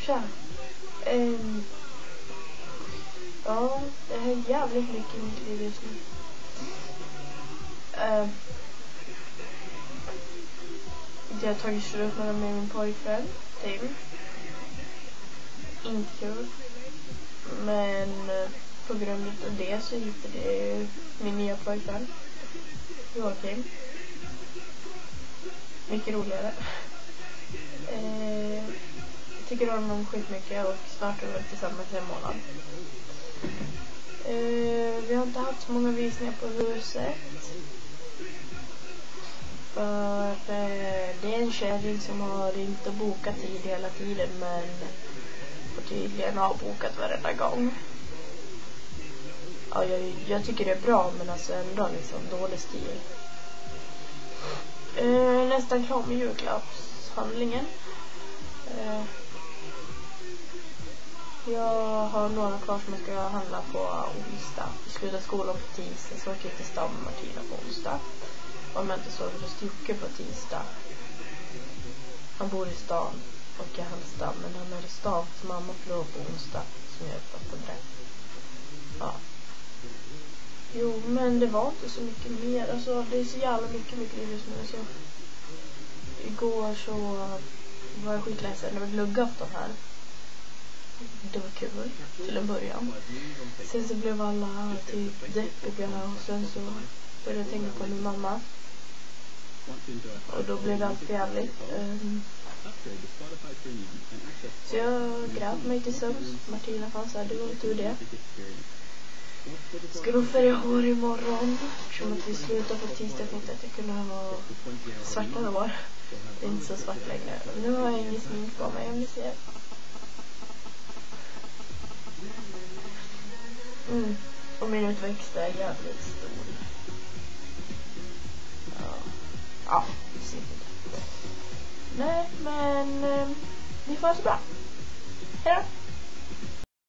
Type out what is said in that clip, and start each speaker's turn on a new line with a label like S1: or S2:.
S1: tja. Ja, det är jävligt mycket i mitt liv just nu. Jag har tagit slut med min pojkvän, Tim. Inte kul. Men på grund av det så hittade jag min nya pojkvän, Joakim. Mycket roligare. Jag tycker om honom skitmycket och snart är vi tillsammans i en månad. Vi har inte haft så många visningar på huset. För det är en kärring som har ringt och bokat tid hela tiden, men får tydligen avbokat varenda gång. Ja, jag tycker det är bra, men alltså ändå liksom dålig stil. Nästan klar med julklappshandlingen. Jag har några kvar som jag ska handla på onsdag. Vi slutar skolan på tisdag, så åker jag till stan med Martina på onsdag. Om jag inte såg det Jocke på tisdag. Han bor i stan och jag hans stan, men han är i stan så mamma förlorar på onsdag, som jag uppfattar det. Ja. Jo, men det var inte så mycket mer. Alltså, det är så jävla mycket just nu. Så igår så var jag skitledsen. Det var luggafton här. Det var kul till en början. Sen så blev alla typ deppiga och sen så började jag tänka på min mamma. Och då blev det allt jävligt. Så jag grät mig till sömns. Martina fanns här, det var tur det. Ska nog färga hår imorgon. Eftersom att vi slutar på tisdag, tänkte att jag kunde ha svarta hår. Det är inte så svart längre. Nu har jag ingen smink på mig, om ni ser. Och min utväxt är jävligt stor. Ja, det ser inte. Nej, men vi får det så bra. Hej då!